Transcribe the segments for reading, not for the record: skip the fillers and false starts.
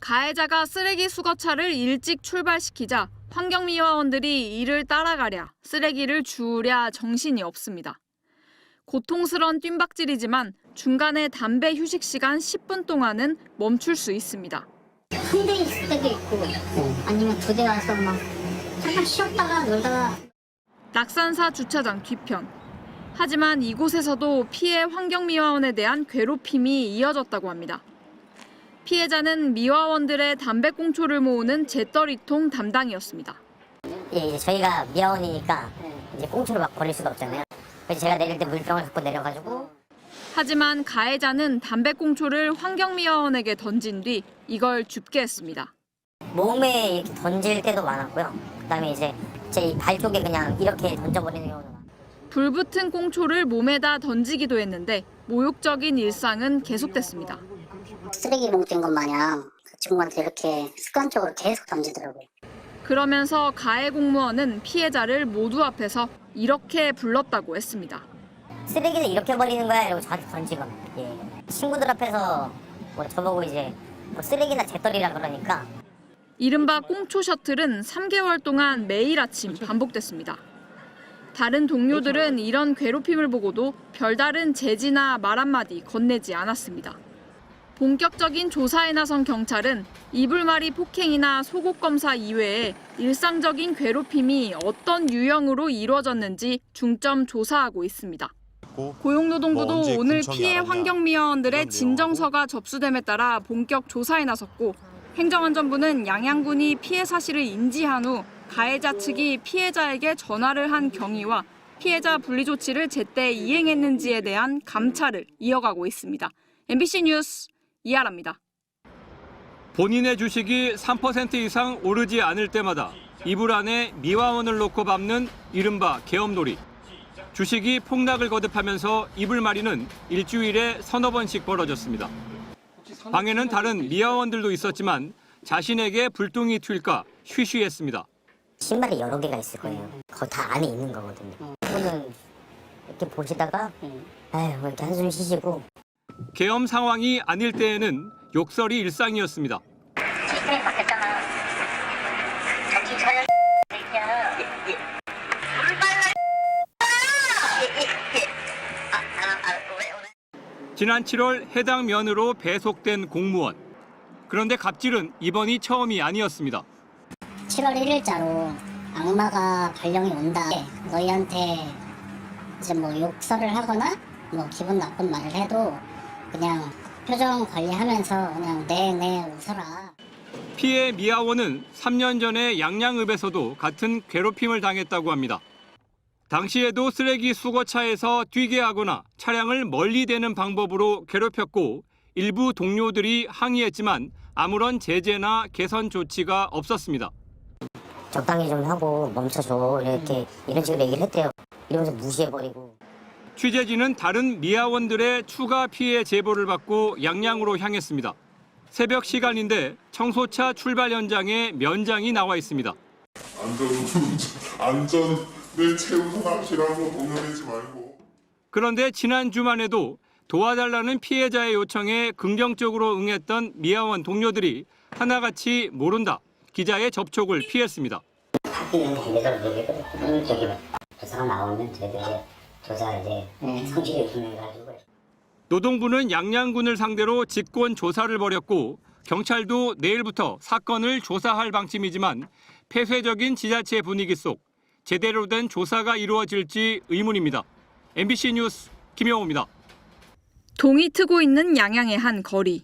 가해자가 쓰레기 수거차를 일찍 출발시키자 환경미화원들이 이를 따라가랴 쓰레기를 주우랴 정신이 없습니다. 고통스러운 뜀박질이지만 중간에 담배 휴식 시간 10분 동안은 멈출 수 있습니다. 한 대 있을 때도 있고 아니면 두 대 와서 막 잠깐 쉬었다가 놀다가. 낙산사 주차장 뒤편. 하지만 이곳에서도 피해 환경미화원에 대한 괴롭힘이 이어졌다고 합니다. 피해자는 미화원들의 담배꽁초를 모으는 재떨이통 담당이었습니다. 이제 저희가 미화원이니까 이제 꽁초를 막 버릴 수가 없잖아요. 그래서 제가 내릴 때 물병을 갖고 내려가지고. 하지만 가해자는 담배꽁초를 환경미화원에게 던진 뒤 이걸 줍게 했습니다. 몸에 이렇게 던질 때도 많았고요. 그다음에 이제 제 발 쪽에 그냥 이렇게 던져버리는 경우도 많아요. 불붙은 꽁초를 몸에다 던지기도 했는데 모욕적인 일상은 계속됐습니다. 쓰레기 봉투인 것 마냥 그 친구한테 이렇게 습관적으로 계속 던지더라고요. 그러면서 가해 공무원은 피해자를 모두 앞에서 이렇게 불렀다고 했습니다. 쓰레기를 이렇게 버리는 거야 이러고 저한테 던지거나. 친구들 앞에서 뭐 저보고 이제 뭐 쓰레기나 재떨이라 그러니까. 이른바 꽁초 셔틀은 3개월 동안 매일 아침 반복됐습니다. 다른 동료들은 이런 괴롭힘을 보고도 별다른 제지나 말 한마디 건네지 않았습니다. 본격적인 조사에 나선 경찰은 이불말이 폭행이나 속옷 검사 이외에 일상적인 괴롭힘이 어떤 유형으로 이루어졌는지 중점 조사하고 있습니다. 고용노동부도 오늘 피해 환경미화원들의 진정서가 접수됨에 따라 본격 조사에 나섰고 행정안전부는 양양군이 피해 사실을 인지한 후 가해자 측이 피해자에게 전화를 한 경위와 피해자 분리 조치를 제때 이행했는지에 대한 감찰을 이어가고 있습니다. MBC 뉴스 이하라입니다. 본인의 주식이 3% 이상 오르지 않을 때마다 이불 안에 미화원을 놓고 밟는 이른바 계엄놀이. 주식이 폭락을 거듭하면서 이불마리는 일주일에 서너 번씩 벌어졌습니다. 방에는 다른 미화원들도 있었지만 자신에게 불똥이 튈까 쉬쉬했습니다. 신발이 여러 개가 있을 거예요. 그거 다 안에 있는 거거든요. 그거는 이렇게 보시다가 아휴 이렇게 한숨 쉬시고. 계엄 상황이 아닐 때에는 욕설이 일상이었습니다. 시스템이 바뀌었잖아. 정신 차려. 지난 7월 해당 면으로 배속된 공무원. 그런데 갑질은 이번이 처음이 아니었습니다. 7월 1일자로 악마가 발령이 온다. 너희한테 이제 뭐 욕설을 하거나 뭐 기분 나쁜 말을 해도 그냥 표정 관리하면서 그냥 네 웃어라. 피해 미화원은 3년 전에 양양읍에서도 같은 괴롭힘을 당했다고 합니다. 당시에도 쓰레기 수거차에서 뛰게 하거나 차량을 멀리 대는 방법으로 괴롭혔고 일부 동료들이 항의했지만 아무런 제재나 개선 조치가 없었습니다. 적당히 좀 하고 멈춰줘 이렇게 이런 식으로 얘기를 했대요. 이러면서 무시해버리고. 취재진은 다른 미화원들의 추가 피해 제보를 받고 양양으로 향했습니다. 새벽 시간인데 청소차 출발 현장에 면장이 나와 있습니다. 안전을 최우선하시라고 공연하지 말고. 그런데 지난 주말에도 도와달라는 피해자의 요청에 긍정적으로 응했던 미화원 동료들이 하나같이 모른다. 기자의 접촉을 피했습니다. 하기는 관계자로 얘기했거든요. 저기 조사가 나오면 저희들이 조사 이제 성실히 요청해가지고. 노동부는 양양군을 상대로 직권 조사를 벌였고 경찰도 내일부터 사건을 조사할 방침이지만 폐쇄적인 지자체 분위기 속 제대로 된 조사가 이루어질지 의문입니다. MBC 뉴스 김영호입니다. 동이 트고 있는 양양의 한 거리.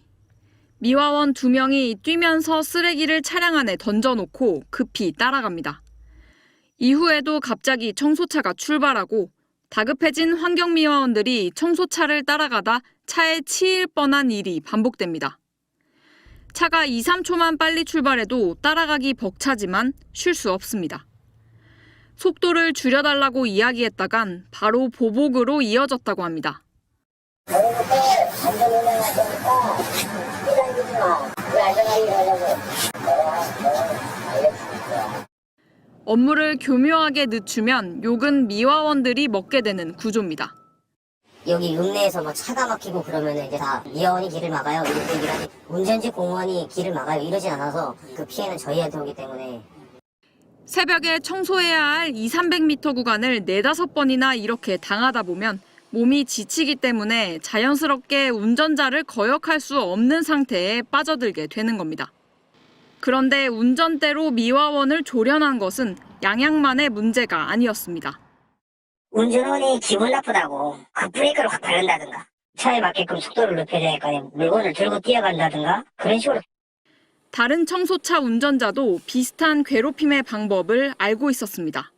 미화원 2명이 뛰면서 쓰레기를 차량 안에 던져놓고 급히 따라갑니다. 이후에도 갑자기 청소차가 출발하고 다급해진 환경미화원들이 청소차를 따라가다 차에 치일 뻔한 일이 반복됩니다. 차가 2, 3초만 빨리 출발해도 따라가기 벅차지만 쉴 수 없습니다. 속도를 줄여달라고 이야기했다간 바로 보복으로 이어졌다고 합니다. 업무를 교묘하게 늦추면 욕은 미화원들이 먹게 되는 구조입니다. 여기 읍내에서 뭐 차가 막히고 그러면은 이제 다 미화원이 길을 막아요. 이렇게 얘기를 하지. 운전직 공무원이 길을 막아요. 이러진 않아서 그 피해는 저희한테 오기 때문에. 새벽에 청소해야 할 200-300m 구간을 4-5번이나 이렇게 당하다 보면 몸이 지치기 때문에 자연스럽게 운전자를 거역할 수 없는 상태에 빠져들게 되는 겁니다. 그런데 운전대로 미화원을 조련한 것은 양양만의 문제가 아니었습니다. 운전원이 기분 나쁘다고 급브레이크를 확 밟는다든가 차에 맞게끔 속도를 높여야 되니까 물건을 들고 뛰어간다든가 그런 식으로. 다른 청소차 운전자도 비슷한 괴롭힘의 방법을 알고 있었습니다.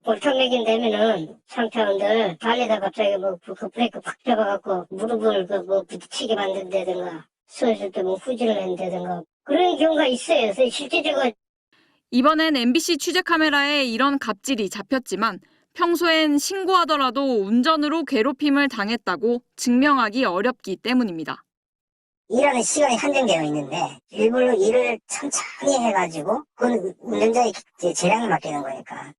볼턴맥인 되면은 상태원들 달리다 갑자기 뭐 급브레이크 확 잡아갖고 무릎을 부딪히게 만든다든가 쓰러질 때 뭐 후진을 한다든가 그런 경우가 있어요. 그래서 실제적으로 이번엔 MBC 취재 카메라에 이런 갑질이 잡혔지만 평소엔 신고하더라도 운전으로 괴롭힘을 당했다고 증명하기 어렵기 때문입니다. 일하는 시간이 한정되어 있는데 일부러 일을 천천히 해가지고 그건 운전자의 재량을 맡기는 거니까.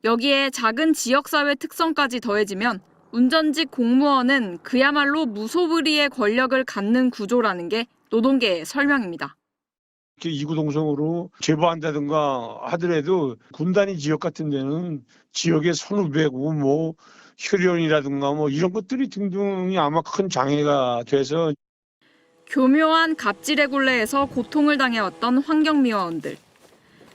여기에 작은 지역사회 특성까지 더해지면 운전직 공무원은 그야말로 무소불위의 권력을 갖는 구조라는 게 노동계의 설명입니다. 이구동성으로 제보한다든가 하더라도 군단위 지역 같은 데는 지역의 선후배고 뭐 혈연이라든가 뭐 이런 것들이 등등이 아마 큰 장애가 돼서. 교묘한 갑질의 굴레에서 고통을 당해왔던 환경미화원들.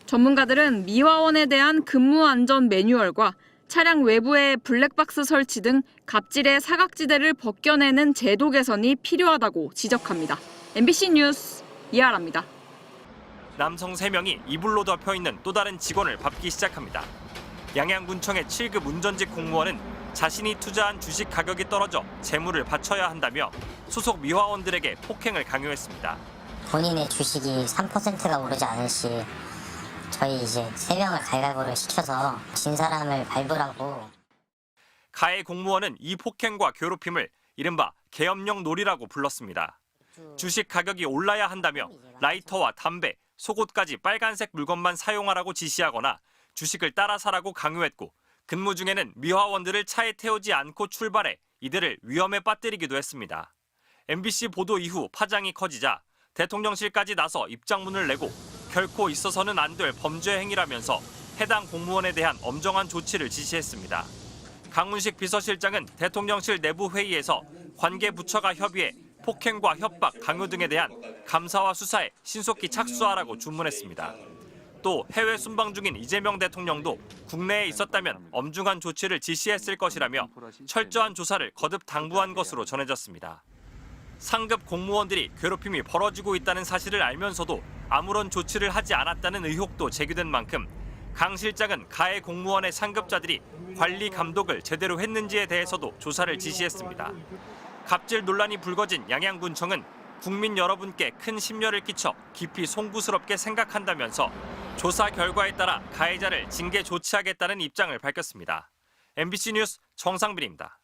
전문가들은 미화원에 대한 근무 안전 매뉴얼과 차량 외부에 블랙박스 설치 등 갑질의 사각지대를 벗겨내는 제도 개선이 필요하다고 지적합니다. MBC 뉴스 이하라입니다. 남성 3명이 이불로 덮여있는 또 다른 직원을 밟기 시작합니다. 양양군청의 7급 운전직 공무원은 자신이 투자한 주식 가격이 떨어져 재물을 바쳐야 한다며 소속 미화원들에게 폭행을 강요했습니다. 본인의 주식이 3%가 오르지 않을 시 저희 이제 3명을 가위바위보를 시켜서 진 사람을 밟으라고. 가해 공무원은 이 폭행과 괴롭힘을 이른바 계엄령 놀이라고 불렀습니다. 주식 가격이 올라야 한다며 라이터와 담배, 속옷까지 빨간색 물건만 사용하라고 지시하거나 주식을 따라 사라고 강요했고 근무 중에는 미화원들을 차에 태우지 않고 출발해 이들을 위험에 빠뜨리기도 했습니다. MBC 보도 이후 파장이 커지자 대통령실까지 나서 입장문을 내고 결코 있어서는 안 될 범죄 행위라면서 해당 공무원에 대한 엄정한 조치를 지시했습니다. 강훈식 비서실장은 대통령실 내부 회의에서 관계 부처가 협의해 폭행과 협박, 강요 등에 대한 감사와 수사에 신속히 착수하라고 주문했습니다. 또 해외 순방 중인 이재명 대통령도 국내에 있었다면 엄중한 조치를 지시했을 것이라며 철저한 조사를 거듭 당부한 것으로 전해졌습니다. 상급 공무원들이 괴롭힘이 벌어지고 있다는 사실을 알면서도 아무런 조치를 하지 않았다는 의혹도 제기된 만큼 강 실장은 가해 공무원의 상급자들이 관리 감독을 제대로 했는지에 대해서도 조사를 지시했습니다. 갑질 논란이 불거진 양양군청은 국민 여러분께 큰 심려를 끼쳐 깊이 송구스럽게 생각한다면서 조사 결과에 따라 가해자를 징계 조치하겠다는 입장을 밝혔습니다. MBC 뉴스 정상빈입니다.